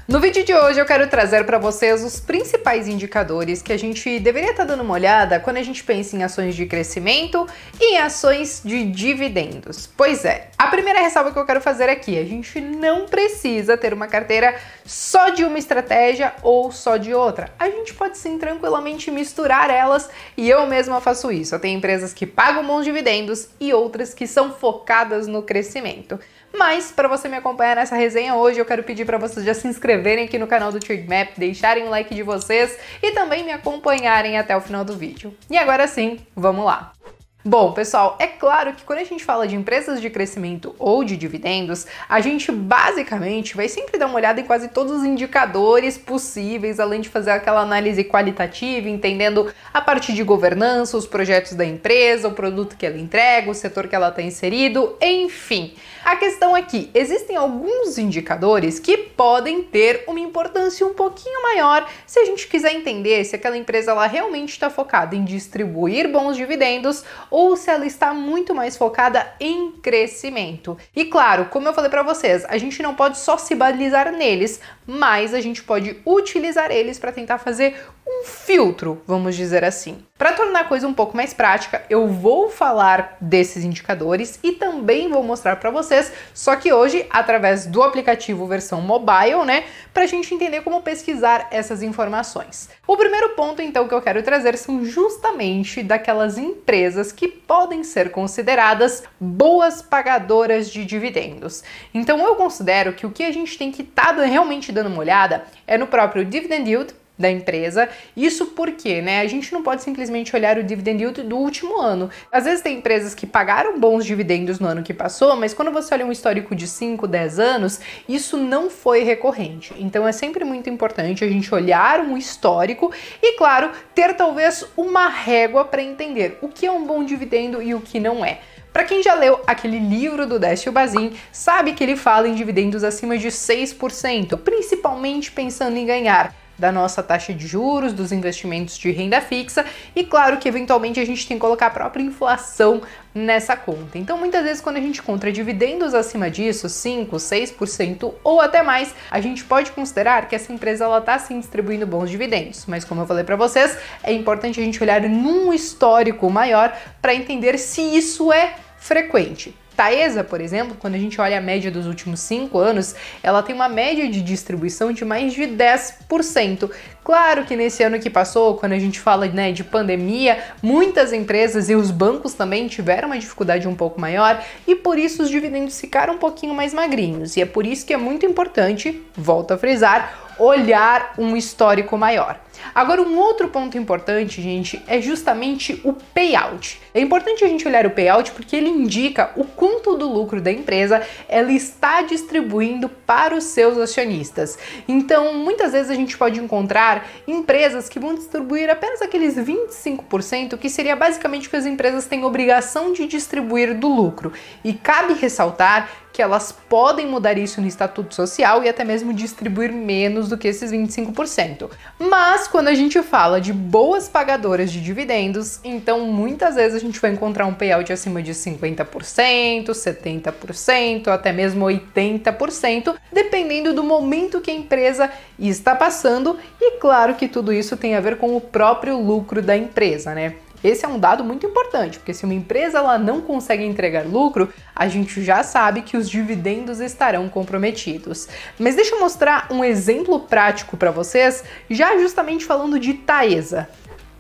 No vídeo de hoje eu quero trazer para vocês os principais indicadores que a gente deveria estar dando uma olhada quando a gente pensa em ações de crescimento e em ações de dividendos. Pois é, a primeira ressalva que eu quero fazer aqui, a gente não precisa ter uma carteira só de uma estratégia ou só de outra. A gente pode sim tranquilamente misturar elas e eu mesma faço isso. Eu tenho empresas que pagam bons dividendos e outras que são focadas no crescimento. Mas para você me acompanhar nessa resenha hoje, eu quero pedir para vocês já se inscreverem aqui no canal do Trademap, deixarem o like de vocês e também me acompanharem até o final do vídeo. E agora sim, vamos lá! Bom, pessoal, é claro que quando a gente fala de empresas de crescimento ou de dividendos, a gente basicamente vai sempre dar uma olhada em quase todos os indicadores possíveis, além de fazer aquela análise qualitativa, entendendo a parte de governança, os projetos da empresa, o produto que ela entrega, o setor que ela está inserido, enfim. A questão é que existem alguns indicadores que podem ter uma importância um pouquinho maior se a gente quiser entender se aquela empresa ela realmente está focada em distribuir bons dividendos ou se ela está muito mais focada em crescimento. E claro, como eu falei para vocês, a gente não pode só se balizar neles, mas a gente pode utilizar eles para tentar fazer um filtro, vamos dizer assim. Para tornar a coisa um pouco mais prática, eu vou falar desses indicadores e também vou mostrar para vocês, só que hoje através do aplicativo versão mobile, né, para a gente entender como pesquisar essas informações. O primeiro ponto, então, que eu quero trazer são justamente daquelas empresas que podem ser consideradas boas pagadoras de dividendos. Então, eu considero que o que a gente tem que estar realmente dando uma olhada é no próprio dividend yield da empresa. Isso porque, né, a gente não pode simplesmente olhar o dividend yield do último ano. Às vezes tem empresas que pagaram bons dividendos no ano que passou, mas quando você olha um histórico de 5, 10 anos, isso não foi recorrente. Então é sempre muito importante a gente olhar um histórico e, claro, ter talvez uma régua para entender o que é um bom dividendo e o que não é. Para quem já leu aquele livro do Décio Bazin, sabe que ele fala em dividendos acima de 6%, principalmente pensando em ganhar da nossa taxa de juros, dos investimentos de renda fixa e claro que eventualmente a gente tem que colocar a própria inflação nessa conta. Então muitas vezes quando a gente encontra dividendos acima disso, 5, 6% ou até mais, a gente pode considerar que essa empresa ela está sim distribuindo bons dividendos, mas como eu falei para vocês, é importante a gente olhar num histórico maior para entender se isso é frequente. Taesa, por exemplo, quando a gente olha a média dos últimos 5 anos, ela tem uma média de distribuição de mais de 10%. Claro que nesse ano que passou, quando a gente fala, né, de pandemia, muitas empresas e os bancos também tiveram uma dificuldade um pouco maior e por isso os dividendos ficaram um pouquinho mais magrinhos. E é por isso que é muito importante, volto a frisar, olhar um histórico maior. Agora, um outro ponto importante, gente, é justamente o payout. É importante a gente olhar o payout porque ele indica o quanto do lucro da empresa ela está distribuindo para os seus acionistas. Então, muitas vezes a gente pode encontrar empresas que vão distribuir apenas aqueles 25%, que seria basicamente o que as empresas têm obrigação de distribuir do lucro. E cabe ressaltar que elas podem mudar isso no estatuto social e até mesmo distribuir menos do que esses 25%. Mas quando a gente fala de boas pagadoras de dividendos, então muitas vezes a gente vai encontrar um payout acima de 50%, 70%, até mesmo 80%, dependendo do momento que a empresa está passando e claro que tudo isso tem a ver com o próprio lucro da empresa, né? Esse é um dado muito importante, porque se uma empresa ela não consegue entregar lucro, a gente já sabe que os dividendos estarão comprometidos. Mas deixa eu mostrar um exemplo prático para vocês, já justamente falando de Taesa.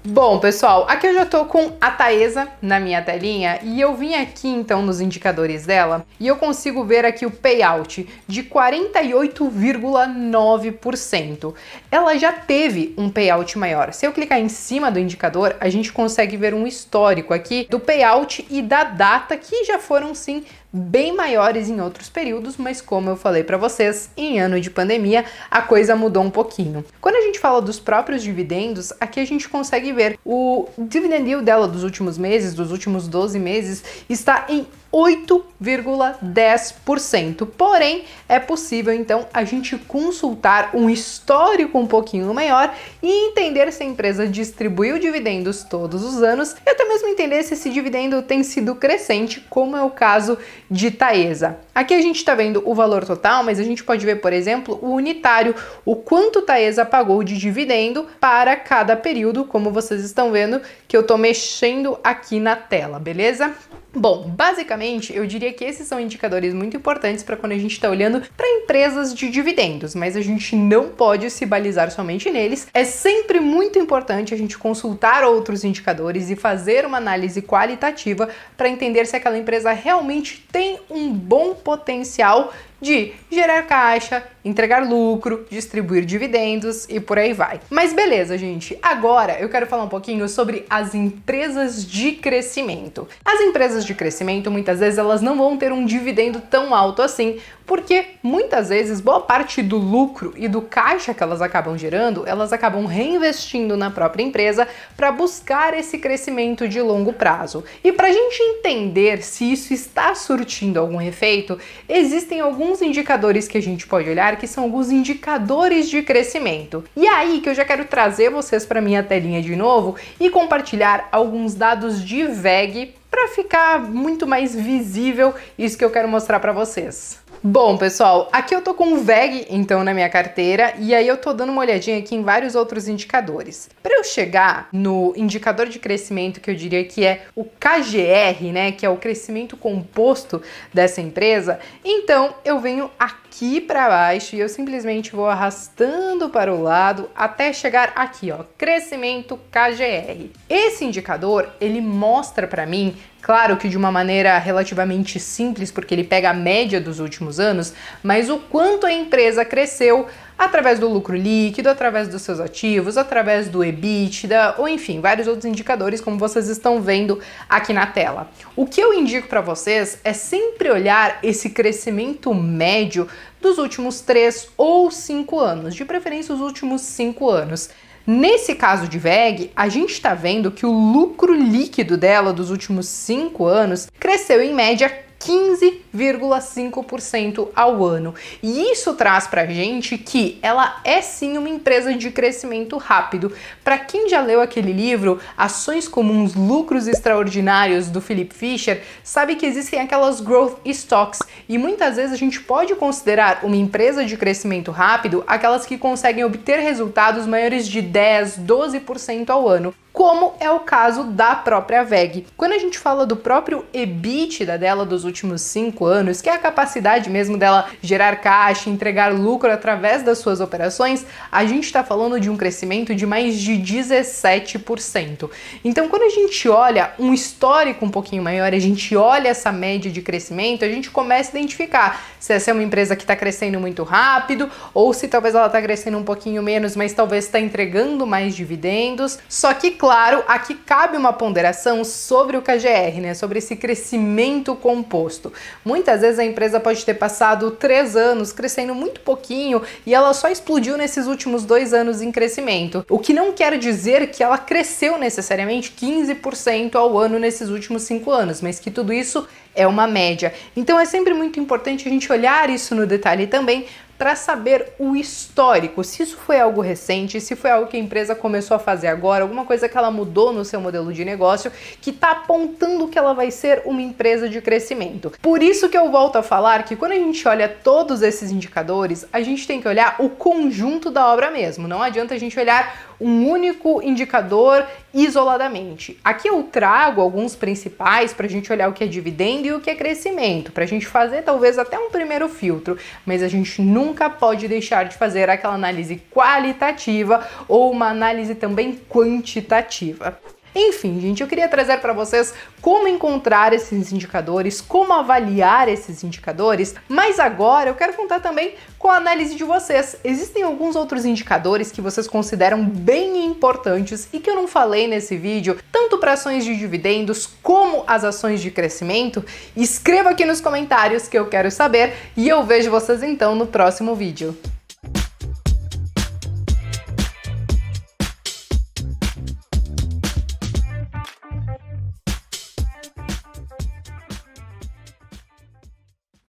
Bom, pessoal, aqui eu já tô com a Taesa na minha telinha e eu vim aqui então nos indicadores dela e eu consigo ver aqui o payout de 48,9%. Ela já teve um payout maior. Se eu clicar em cima do indicador, a gente consegue ver um histórico aqui do payout e da data que já foram sim bem maiores em outros períodos, mas como eu falei para vocês, em ano de pandemia a coisa mudou um pouquinho. Quando a gente fala dos próprios dividendos, aqui a gente consegue ver o dividend yield dela dos últimos meses, dos últimos 12 meses, está em 8,10%. Porém, é possível então a gente consultar um histórico um pouquinho maior e entender se a empresa distribuiu dividendos todos os anos e até mesmo entender se esse dividendo tem sido crescente, como é o caso de Taesa. Aqui a gente está vendo o valor total, mas a gente pode ver, por exemplo, o unitário, o quanto Taesa pagou de dividendo para cada período, como vocês estão vendo que eu estou mexendo aqui na tela, beleza? Bom, basicamente eu diria que esses são indicadores muito importantes para quando a gente está olhando para empresas de dividendos, mas a gente não pode se balizar somente neles. É sempre muito importante a gente consultar outros indicadores e fazer uma análise qualitativa para entender se aquela empresa realmente tem um bom potencial de gerar caixa, entregar lucro, distribuir dividendos e por aí vai. Mas beleza, gente, agora eu quero falar um pouquinho sobre as empresas de crescimento. As empresas de crescimento, muitas vezes, elas não vão ter um dividendo tão alto assim, porque muitas vezes boa parte do lucro e do caixa que elas acabam gerando, elas acabam reinvestindo na própria empresa para buscar esse crescimento de longo prazo. E para a gente entender se isso está surtindo algum efeito, existem alguns indicadores que a gente pode olhar, que são alguns indicadores de crescimento. E aí que eu já quero trazer vocês para minha telinha de novo e compartilhar alguns dados de VEG para ficar muito mais visível isso que eu quero mostrar para vocês. Bom, pessoal, aqui eu tô com o VEG, então, na minha carteira, e aí eu tô dando uma olhadinha aqui em vários outros indicadores. Para eu chegar no indicador de crescimento, que eu diria que é o KGR, né, que é o crescimento composto dessa empresa, então eu venho aqui para baixo e eu simplesmente vou arrastando para o lado até chegar aqui, ó, crescimento KGR. Esse indicador, ele mostra para mim, claro que de uma maneira relativamente simples, porque ele pega a média dos últimos anos, mas o quanto a empresa cresceu através do lucro líquido, através dos seus ativos, através do EBITDA, ou enfim, vários outros indicadores, como vocês estão vendo aqui na tela. O que eu indico para vocês é sempre olhar esse crescimento médio dos últimos 3 ou 5 anos, de preferência os últimos 5 anos. Nesse caso de VEG, a gente está vendo que o lucro líquido dela dos últimos 5 anos cresceu em média 15,5% ao ano. E isso traz pra gente que ela é sim uma empresa de crescimento rápido. Para quem já leu aquele livro Ações Comuns, Lucros Extraordinários, do Philip Fisher, sabe que existem aquelas growth stocks e muitas vezes a gente pode considerar uma empresa de crescimento rápido aquelas que conseguem obter resultados maiores de 10, 12% ao ano, como é o caso da própria VEG. Quando a gente fala do próprio EBITDA dela dos últimos 5 anos, que é a capacidade mesmo dela gerar caixa, entregar lucro através das suas operações, a gente está falando de um crescimento de mais de 17%. Então, quando a gente olha um histórico um pouquinho maior, a gente olha essa média de crescimento, a gente começa a identificar se essa é uma empresa que está crescendo muito rápido ou se talvez ela está crescendo um pouquinho menos, mas talvez está entregando mais dividendos. Só que, claro, aqui cabe uma ponderação sobre o KGR, né? Sobre esse crescimento composto. Muitas vezes a empresa pode ter passado 3 anos crescendo muito pouquinho e ela só explodiu nesses últimos 2 anos em crescimento. O que não quer dizer que ela cresceu necessariamente 15% ao ano nesses últimos 5 anos, mas que tudo isso é uma média. Então é sempre muito importante a gente olhar isso no detalhe também, para saber o histórico, se isso foi algo recente, se foi algo que a empresa começou a fazer agora, alguma coisa que ela mudou no seu modelo de negócio que está apontando que ela vai ser uma empresa de crescimento. Por isso que eu volto a falar que quando a gente olha todos esses indicadores, a gente tem que olhar o conjunto da obra mesmo. Não adianta a gente olhar um único indicador isoladamente. Aqui eu trago alguns principais para a gente olhar o que é dividendo e o que é crescimento, para a gente fazer talvez até um primeiro filtro, mas a gente nunca pode deixar de fazer aquela análise qualitativa ou uma análise também quantitativa. Enfim, gente, eu queria trazer para vocês como encontrar esses indicadores, como avaliar esses indicadores, mas agora eu quero contar também com a análise de vocês. Existem alguns outros indicadores que vocês consideram bem importantes e que eu não falei nesse vídeo, tanto para ações de dividendos como as ações de crescimento? Escreva aqui nos comentários que eu quero saber e eu vejo vocês então no próximo vídeo.